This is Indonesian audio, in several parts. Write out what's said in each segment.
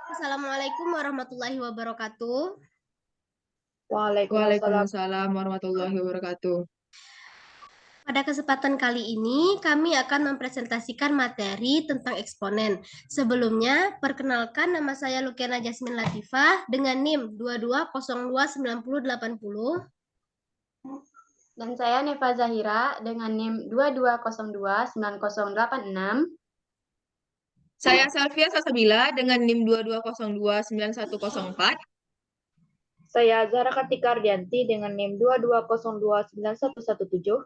Assalamualaikum warahmatullahi wabarakatuh. Waalaikumsalam. Waalaikumsalam warahmatullahi wabarakatuh. Pada kesempatan kali ini, kami akan mempresentasikan materi tentang eksponen. Sebelumnya, perkenalkan nama saya Lukiana Jasmine Latifah dengan NIM 22029080. Dan saya Neva Zahira dengan NIM 22029086. Saya Salvia Sasabila dengan NIM 22029104. Saya Zara Kartika Ardianti dengan NIM 22029117.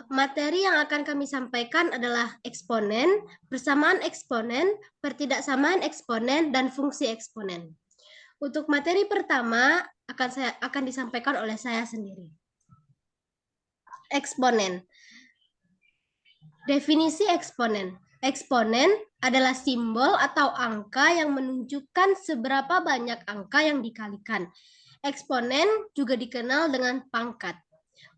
Materi yang akan kami sampaikan adalah eksponen, persamaan eksponen, pertidaksamaan eksponen, dan fungsi eksponen. Untuk materi pertama akan disampaikan oleh saya sendiri. Eksponen. Definisi eksponen. Eksponen adalah simbol atau angka yang menunjukkan seberapa banyak angka yang dikalikan. Eksponen juga dikenal dengan pangkat.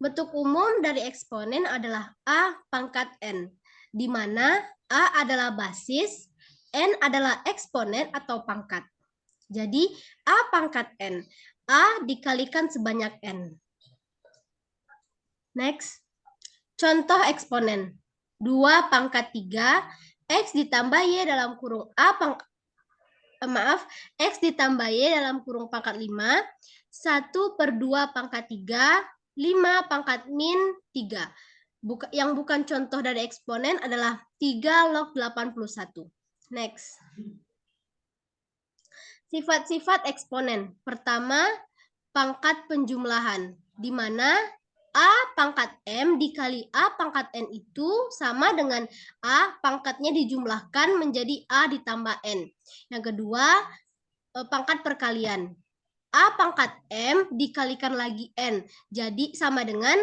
Bentuk umum dari eksponen adalah A pangkat N, di mana A adalah basis, N adalah eksponen atau pangkat. Jadi, A pangkat N, A dikalikan sebanyak N. Next, contoh eksponen. 2 pangkat 3, X ditambah Y dalam kurung X ditambah Y dalam kurung pangkat 5, 1/2 pangkat 3, 5 pangkat min 3. Yang bukan contoh dari eksponen adalah 3 log 81. Next. Sifat-sifat eksponen. Pertama, pangkat penjumlahan, di mana A pangkat M dikali A pangkat N itu sama dengan A pangkatnya dijumlahkan menjadi A ditambah N. Yang kedua, pangkat perkalian. A pangkat M dikalikan lagi N. Jadi sama dengan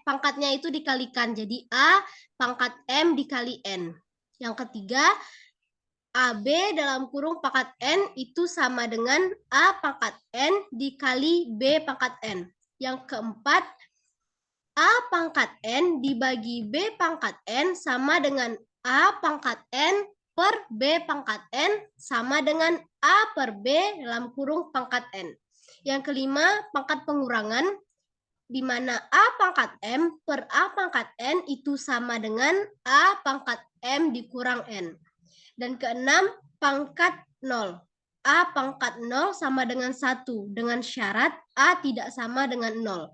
pangkatnya itu dikalikan. Jadi A pangkat M dikali N. Yang ketiga, AB dalam kurung pangkat N itu sama dengan A pangkat N dikali B pangkat N. Yang keempat, A pangkat N dibagi B pangkat N sama dengan A pangkat N per B pangkat N sama dengan A per B dalam kurung pangkat N. Yang kelima, pangkat pengurangan, di mana A pangkat M per A pangkat N itu sama dengan A pangkat M dikurang N. Dan keenam, pangkat 0. A pangkat 0 sama dengan 1 dengan syarat A tidak sama dengan 0.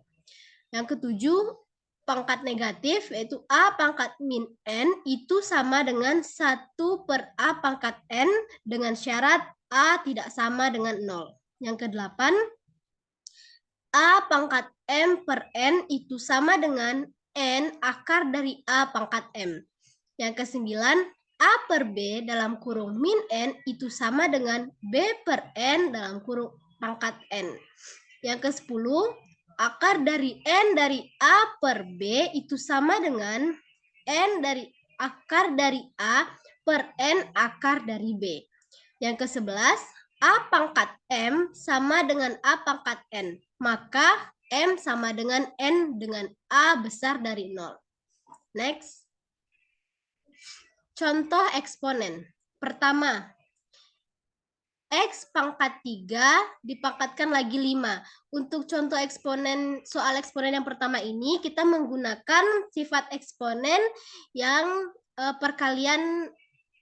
Yang ketujuh, pangkat negatif, yaitu A pangkat min N itu sama dengan 1 per A pangkat N dengan syarat A tidak sama dengan 0. Yang kedelapan, A pangkat M per N itu sama dengan N akar dari A pangkat M. Yang kesembilan, A per B dalam kurung min N itu sama dengan B per N dalam kurung pangkat N. Yang ke-10, akar dari N dari A per B itu sama dengan N dari akar dari A per N akar dari B. Yang ke-11, A pangkat M sama dengan A pangkat N. Maka M sama dengan N dengan A besar dari 0. Next. Contoh eksponen. Pertama, X pangkat 3 dipangkatkan lagi 5. Untuk contoh eksponen, soal eksponen yang pertama ini, kita menggunakan sifat eksponen yang perkalian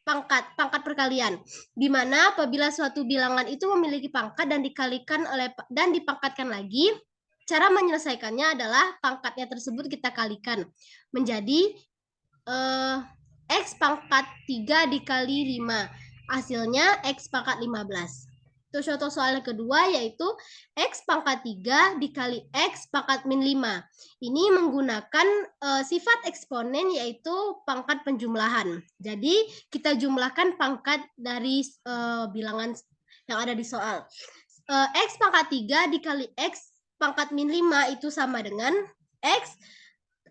pangkat perkalian, di mana apabila suatu bilangan itu memiliki pangkat dan dikalikan dan dipangkatkan lagi, cara menyelesaikannya adalah pangkatnya tersebut kita kalikan menjadi X pangkat 3 dikali 5. Hasilnya X pangkat 15. Untuk contoh soal yang kedua yaitu X pangkat 3 dikali X pangkat min 5. Ini menggunakan sifat eksponen yaitu pangkat penjumlahan. Jadi kita jumlahkan pangkat dari bilangan yang ada di soal. X pangkat 3 dikali X pangkat min 5 itu sama dengan X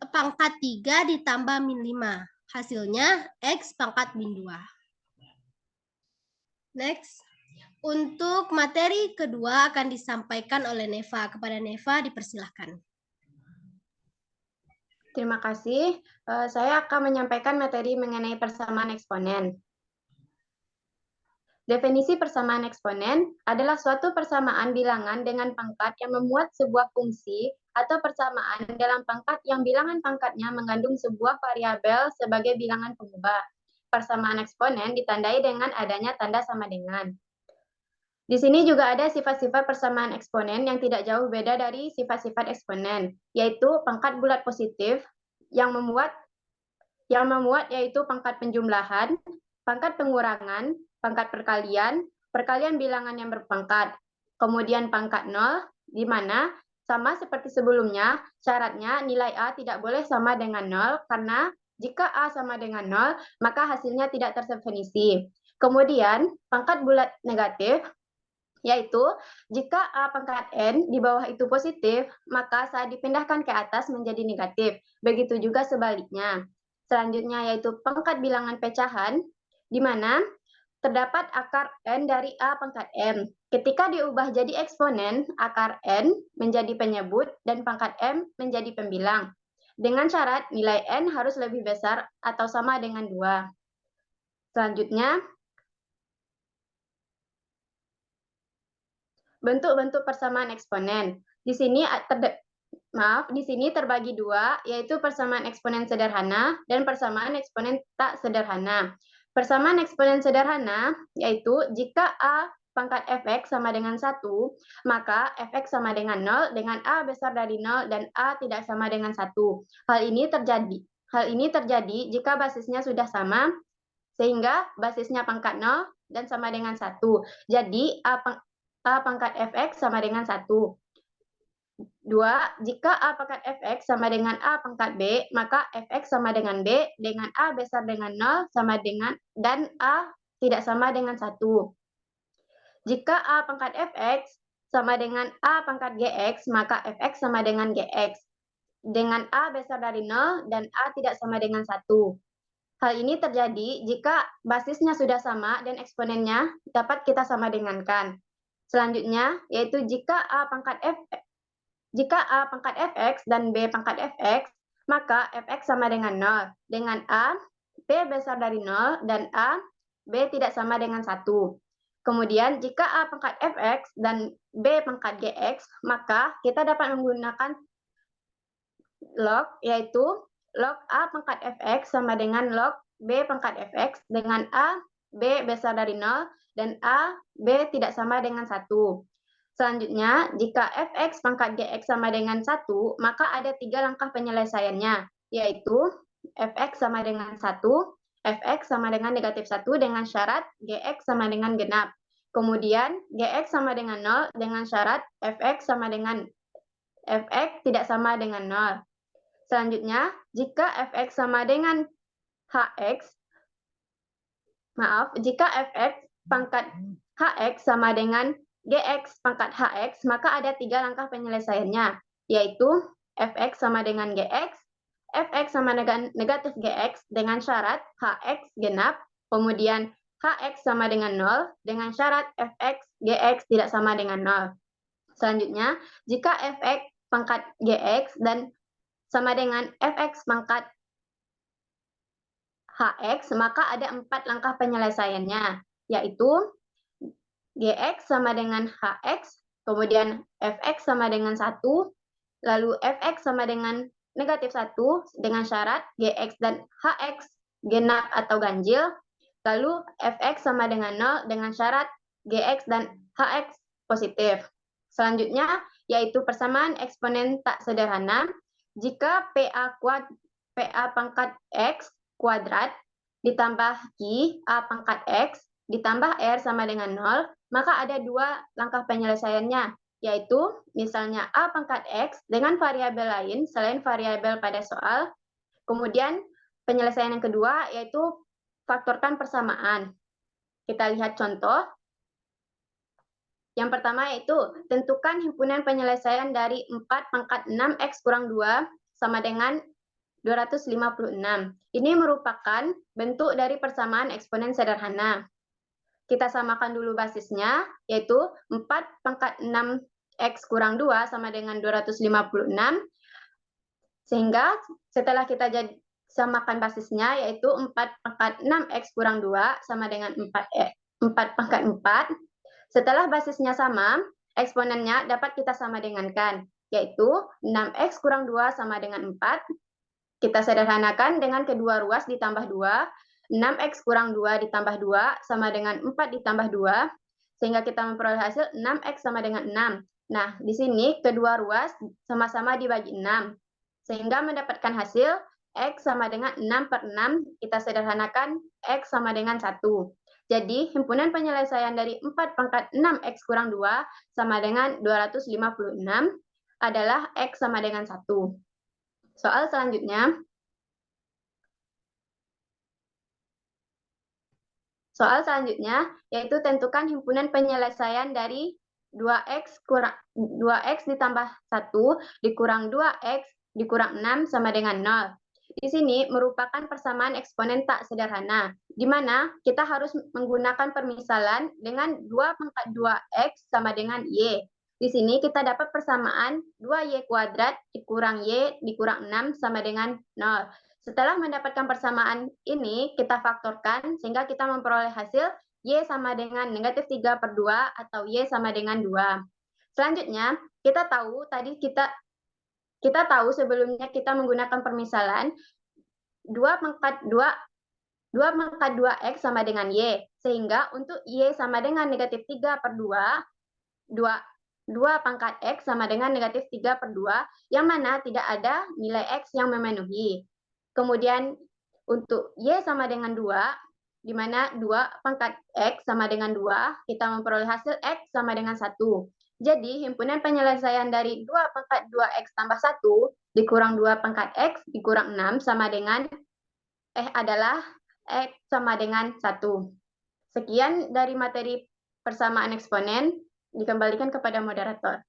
pangkat 3 ditambah min 5. Hasilnya X pangkat min 2. Next. Untuk materi kedua akan disampaikan oleh Neva. Kepada Neva dipersilahkan. Terima kasih. Saya akan menyampaikan materi mengenai persamaan eksponen. Definisi persamaan eksponen adalah suatu persamaan bilangan dengan pangkat yang memuat sebuah fungsi atau persamaan dalam pangkat yang bilangan pangkatnya mengandung sebuah variabel sebagai bilangan pengubah. Persamaan eksponen ditandai dengan adanya tanda sama dengan. Di sini juga ada sifat-sifat persamaan eksponen yang tidak jauh beda dari sifat-sifat eksponen, yaitu pangkat bulat positif yang memuat yaitu pangkat penjumlahan, pangkat pengurangan, pangkat perkalian, perkalian bilangan yang berpangkat, kemudian pangkat 0, di mana sama seperti sebelumnya, syaratnya nilai A tidak boleh sama dengan 0, karena jika A sama dengan 0, maka hasilnya tidak terdefinisi. Kemudian, pangkat bulat negatif, yaitu jika A pangkat N di bawah itu positif, maka saat dipindahkan ke atas menjadi negatif. Begitu juga sebaliknya. Selanjutnya yaitu pangkat bilangan pecahan, di mana terdapat akar N dari A pangkat M. Ketika diubah jadi eksponen, akar N menjadi penyebut dan pangkat M menjadi pembilang. Dengan syarat nilai N harus lebih besar atau sama dengan 2. Selanjutnya, bentuk-bentuk persamaan eksponen. Di sini terbagi 2, yaitu persamaan eksponen sederhana dan persamaan eksponen tak sederhana. Persamaan eksponen sederhana yaitu jika A pangkat fx sama dengan 1, maka fx sama dengan 0 dengan A besar dari 0 dan A tidak sama dengan 1. Hal ini terjadi jika basisnya sudah sama, sehingga basisnya pangkat 0 dan sama dengan 1. Jadi A pangkat fx sama dengan 1. 2. Jika A pangkat fx sama dengan A pangkat b, maka fx sama dengan b dengan A besar dengan 0 sama dengan dan A tidak sama dengan 1. Jika A pangkat fx sama dengan A pangkat gx, maka fx sama dengan gx dengan A besar dari 0 dan A tidak sama dengan 1. Hal ini terjadi jika basisnya sudah sama dan eksponennya dapat kita sama dengankan. Selanjutnya, yaitu jika A pangkat fx dan b pangkat fx, maka fx sama dengan 0 dengan A, b besar dari 0 dan A, b tidak sama dengan 1. Kemudian jika A pangkat fx dan b pangkat gx, maka kita dapat menggunakan log, yaitu log A pangkat fx sama dengan log b pangkat fx dengan A, b besar dari 0 dan A, b tidak sama dengan 1. Selanjutnya, jika fx pangkat gx sama dengan 1, maka ada 3 langkah penyelesaiannya, yaitu fx sama dengan 1, fx sama dengan negatif 1 dengan syarat gx sama dengan genap. Kemudian, gx sama dengan 0 dengan syarat fx tidak sama dengan 0. Selanjutnya, jika fx sama dengan jika fx pangkat hx sama dengan gx pangkat hx, maka ada 3 langkah penyelesaiannya, yaitu fx sama dengan gx, fx sama dengan negatif gx dengan syarat hx genap, kemudian hx sama dengan 0 dengan syarat fx gx tidak sama dengan 0. Selanjutnya, jika fx pangkat gx dan sama dengan fx pangkat hx, maka ada 4 langkah penyelesaiannya, yaitu gx sama dengan hx, kemudian fx sama dengan 1, lalu fx sama dengan negatif 1 dengan syarat gx dan hx genap atau ganjil, lalu fx sama dengan 0 dengan syarat gx dan hx positif. Selanjutnya, yaitu persamaan eksponen tak sederhana. Jika PA pangkat x kuadrat ditambah Q A pangkat x ditambah R sama dengan 0, maka ada 2 langkah penyelesaiannya, yaitu misalnya A pangkat X dengan variabel lain selain variabel pada soal. Kemudian penyelesaian yang kedua yaitu faktorkan persamaan. Kita lihat contoh. Yang pertama yaitu tentukan himpunan penyelesaian dari 4 pangkat 6X kurang 2 sama dengan 256. Ini merupakan bentuk dari persamaan eksponen sederhana. Kita samakan dulu basisnya, yaitu 4 pangkat 6x kurang 2 sama dengan 256. Sehingga setelah kita samakan basisnya, yaitu 4 pangkat 6x kurang 2 sama dengan 4 4 pangkat 4. Setelah basisnya sama, eksponennya dapat kita sama dengankan, yaitu 6x kurang 2 sama dengan 4. Kita sederhanakan dengan kedua ruas ditambah 2. 6x kurang 2 ditambah 2 sama dengan 4 ditambah 2, sehingga kita memperoleh hasil 6x sama dengan 6. Nah, di sini kedua ruas sama-sama dibagi 6, sehingga mendapatkan hasil X sama dengan 6 per 6, kita sederhanakan X sama dengan 1. Jadi, himpunan penyelesaian dari 4 pangkat 6X kurang 2 sama dengan 256 adalah X sama dengan 1. Soal selanjutnya. Soal selanjutnya, yaitu tentukan himpunan penyelesaian dari 2x ditambah 1 dikurang 2x dikurang 6 sama dengan 0. Di sini merupakan persamaan eksponen tak sederhana, di mana kita harus menggunakan permisalan dengan 2 pangkat 2x sama dengan y. Di sini kita dapat persamaan 2y kuadrat dikurang y dikurang 6 sama dengan 0. Setelah mendapatkan persamaan ini, kita faktorkan sehingga kita memperoleh hasil Y sama dengan negatif 3 per 2 atau Y sama dengan 2. Selanjutnya, kita tahu sebelumnya kita menggunakan permisalan 2 pangkat 2x sama dengan Y. Sehingga untuk Y sama dengan negatif 3 per 2 pangkat X sama dengan negatif 3 per 2, yang mana tidak ada nilai X yang memenuhi. Kemudian untuk Y sama dengan 2, di mana 2 pangkat X sama dengan 2, kita memperoleh hasil X sama dengan 1. Jadi, himpunan penyelesaian dari 2 pangkat 2X tambah 1 dikurang 2 pangkat X dikurang 6 sama dengan adalah X sama dengan 1. Sekian dari materi persamaan eksponen, dikembalikan kepada moderator.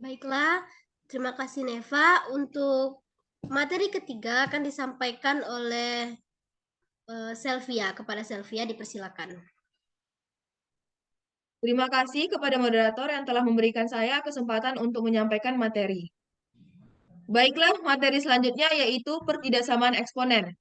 Baiklah, terima kasih Neva. Untuk materi ketiga akan disampaikan oleh Selvia. Kepada Selvia dipersilakan. Terima kasih kepada moderator yang telah memberikan saya kesempatan untuk menyampaikan materi. Baiklah, materi selanjutnya yaitu pertidaksamaan eksponen.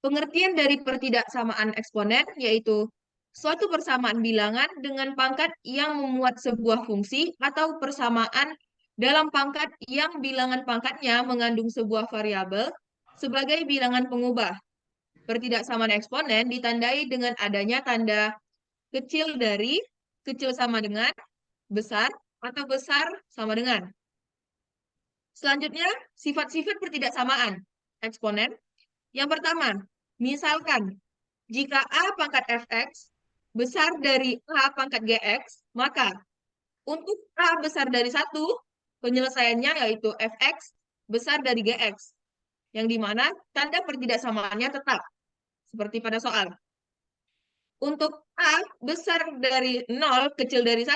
Pengertian dari pertidaksamaan eksponen yaitu suatu persamaan bilangan dengan pangkat yang memuat sebuah fungsi atau persamaan dalam pangkat yang bilangan pangkatnya mengandung sebuah variabel sebagai bilangan pengubah. Pertidaksamaan eksponen ditandai dengan adanya tanda kecil dari, kecil sama dengan, besar, atau besar sama dengan. Selanjutnya, sifat-sifat pertidaksamaan eksponen. Yang pertama, misalkan, jika A pangkat fx besar dari A pangkat gx, maka untuk A besar dari 1, penyelesaiannya yaitu fx besar dari gx, yang dimana tanda pertidaksamaannya tetap, seperti pada soal. Untuk A besar dari 0 kecil dari 1,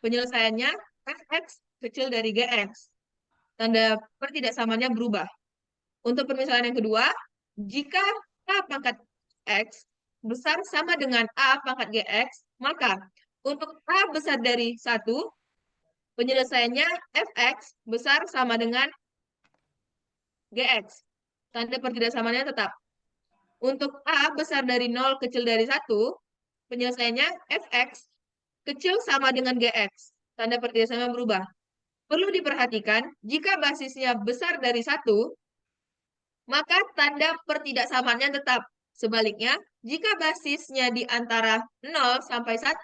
penyelesaiannya fx kecil dari gx. Tanda pertidaksamaannya berubah. Untuk permisalan yang kedua, jika A pangkat X besar sama dengan A pangkat GX, maka untuk A besar dari 1, penyelesaiannya Fx besar sama dengan GX. Tanda pertidaksamaannya tetap. Untuk A besar dari 0 kecil dari 1, penyelesaiannya Fx kecil sama dengan GX. Tanda pertidaksamaannya berubah. Perlu diperhatikan, jika basisnya besar dari 1, maka tanda pertidaksamaannya tetap. Sebaliknya, jika basisnya di antara 0 sampai 1,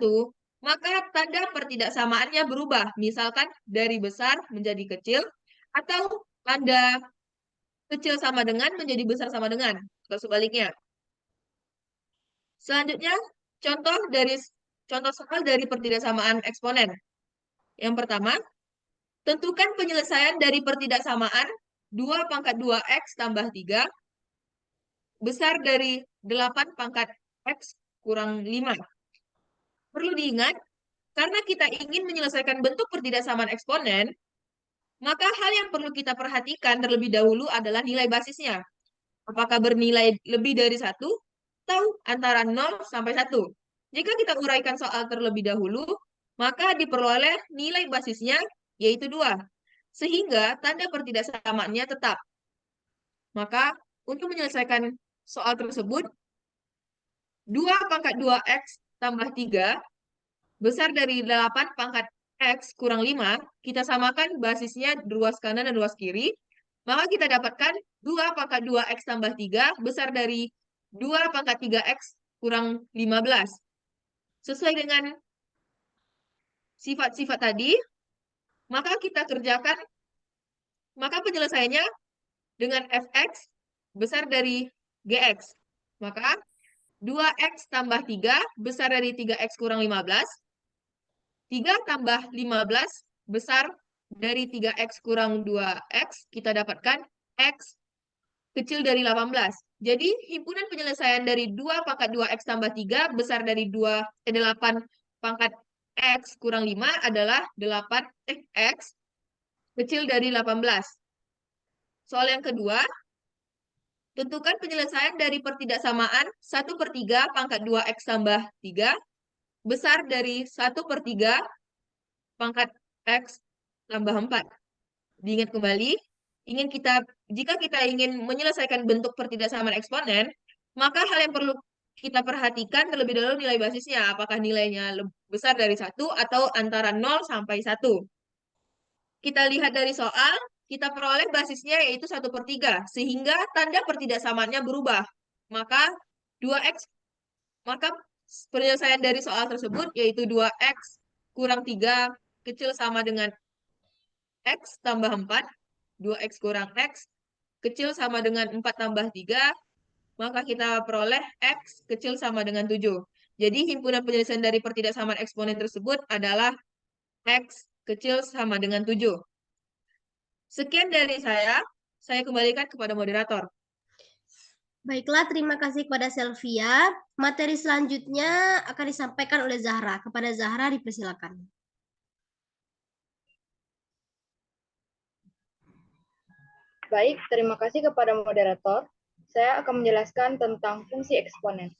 maka tanda pertidaksamaannya berubah. Misalkan dari besar menjadi kecil, atau tanda kecil sama dengan menjadi besar sama dengan, atau sebaliknya. Selanjutnya, contoh soal dari pertidaksamaan eksponen. Yang pertama, tentukan penyelesaian dari pertidaksamaan 2 pangkat 2x tambah 3 besar dari 8 pangkat X kurang 5. Perlu diingat, karena kita ingin menyelesaikan bentuk pertidaksamaan eksponen, maka hal yang perlu kita perhatikan terlebih dahulu adalah nilai basisnya. Apakah bernilai lebih dari 1 atau antara 0 sampai 1. Jika kita uraikan soal terlebih dahulu, maka diperoleh nilai basisnya yaitu 2. Sehingga tanda pertidaksamaannya tetap. Maka untuk menyelesaikan soal tersebut, 2 pangkat 2x tambah 3 besar dari 8 pangkat x kurang 5, kita samakan basisnya ruas kanan dan ruas kiri, maka kita dapatkan 2 pangkat 2x tambah 3 besar dari 2 pangkat 3x kurang 15. Sesuai dengan sifat-sifat tadi, maka kita kerjakan, maka penyelesaiannya dengan fx besar dari gx. Maka 2x tambah 3 besar dari 3x kurang 15. 3 tambah 15 besar dari 3x kurang 2x, kita dapatkan x kecil dari 18. Jadi, himpunan penyelesaian dari 2 pangkat 2x tambah 3 besar dari 8 pangkat x kurang 5 adalah 8x kecil dari 18. Soal yang kedua, tentukan penyelesaian dari pertidaksamaan 1/3 pangkat 2x tambah 3 besar dari 1/3 pangkat x tambah 4. Diingat kembali, jika kita ingin menyelesaikan bentuk pertidaksamaan eksponen, maka hal yang perlu kita perhatikan terlebih dahulu nilai basisnya, apakah nilainya besar dari 1 atau antara 0 sampai 1. Kita lihat dari soal, kita peroleh basisnya yaitu 1/3, sehingga tanda pertidaksamaannya berubah. Maka 2x, maka penyelesaian dari soal tersebut yaitu 2x kurang 3 kecil sama dengan x tambah 4, 2x kurang x kecil sama dengan 4 tambah 3, maka kita peroleh x kecil sama dengan 7. Jadi himpunan penyelesaian dari pertidaksamaan eksponen tersebut adalah x kecil sama dengan 7. Sekian dari saya kembalikan kepada moderator. Baiklah, terima kasih kepada Selvia. Materi selanjutnya akan disampaikan oleh Zahra. Kepada Zahra dipersilakan. Baik, terima kasih kepada moderator. Saya akan menjelaskan tentang fungsi eksponen.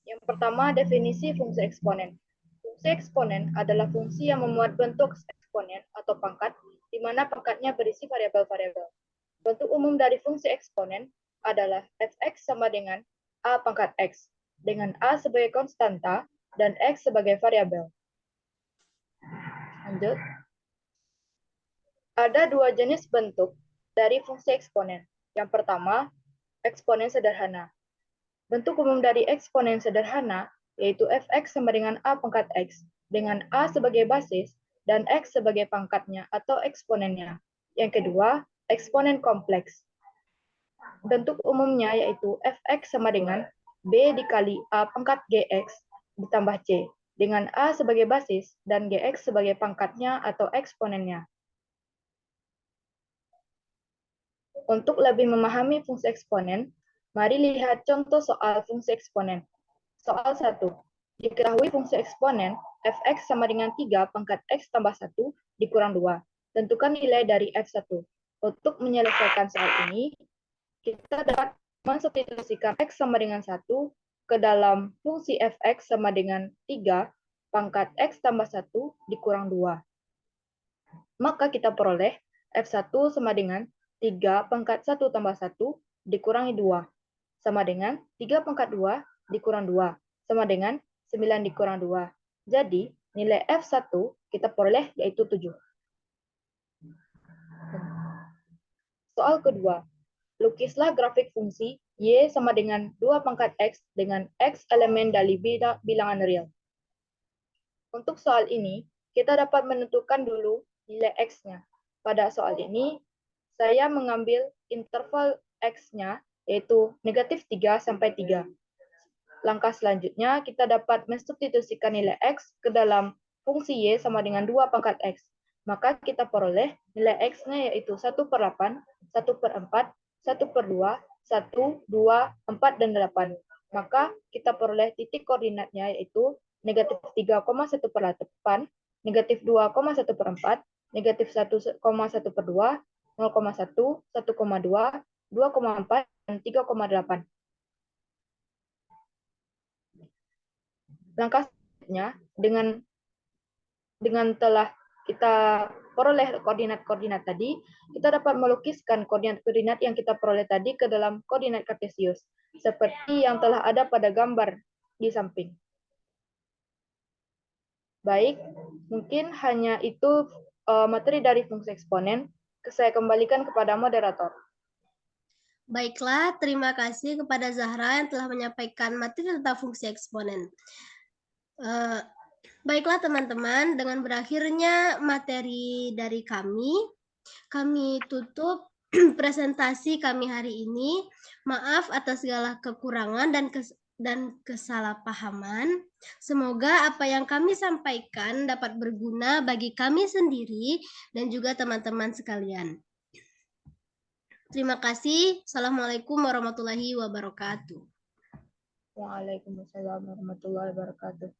Yang pertama, definisi fungsi eksponen. Fungsi eksponen adalah fungsi yang memuat bentuk eksponen atau pangkat, di mana pangkatnya berisi variabel-variabel. Bentuk umum dari fungsi eksponen adalah fx sama dengan a pangkat x, dengan a sebagai konstanta dan x sebagai variabel. Lanjut. Ada dua jenis bentuk dari fungsi eksponen. Yang pertama, eksponen sederhana. Bentuk umum dari eksponen sederhana yaitu fx sama dengan a pangkat x, dengan a sebagai basis dan x sebagai pangkatnya atau eksponennya. Yang kedua, eksponen kompleks. Bentuk umumnya yaitu fx sama dengan b dikali a pangkat gx ditambah c, dengan a sebagai basis dan gx sebagai pangkatnya atau eksponennya. Untuk lebih memahami fungsi eksponen, mari lihat contoh soal fungsi eksponen. Soal 1. Diketahui fungsi eksponen fx sama dengan 3 pangkat x tambah 1 dikurang 2. Tentukan nilai dari f1. Untuk menyelesaikan soal ini, kita dapat mensubstitusikan x sama dengan 1 ke dalam fungsi fx sama dengan 3 pangkat x tambah 1 dikurang 2. Maka kita peroleh f1 sama dengan 3 pangkat 1 tambah 1 dikurangi 2. Sama dengan 3 pangkat 2 dikurang 2. Sama dengan 9 dikurang 2. Jadi, nilai F1 kita peroleh yaitu 7. Soal kedua. Lukislah grafik fungsi Y sama dengan 2 pangkat X dengan X elemen dari bilangan real. Untuk soal ini, kita dapat menentukan dulu nilai X-nya. Pada soal ini, saya mengambil interval X-nya, yaitu negatif 3 sampai 3. Langkah selanjutnya, kita dapat mensubstitusikan nilai X ke dalam fungsi Y sama dengan 2 pangkat X. Maka kita peroleh nilai X-nya yaitu 1/8, 1/4, 1/2, 1, 2, 4, dan 8. Maka kita peroleh titik koordinatnya yaitu negatif 3,1/8, negatif 2,1/4, negatif 1,1/2, 0,1, 1,2, 2,4, dan 3,8. Langkah selanjutnya, dengan telah kita peroleh koordinat-koordinat tadi, kita dapat melukiskan koordinat-koordinat yang kita peroleh tadi ke dalam koordinat kartesius. seperti yang telah ada pada gambar di samping. Baik, mungkin hanya itu materi dari fungsi eksponen. Saya kembalikan kepada moderator. Baiklah, terima kasih kepada Zahra yang telah menyampaikan materi tentang fungsi eksponen. Baiklah teman-teman, dengan berakhirnya materi dari kami tutup presentasi kami hari ini. Maaf atas segala kekurangan dan kesalahpahaman. Semoga apa yang kami sampaikan dapat berguna bagi kami sendiri dan juga teman-teman sekalian. Terima kasih. Assalamualaikum warahmatullahi wabarakatuh. Waalaikumsalam warahmatullahi wabarakatuh.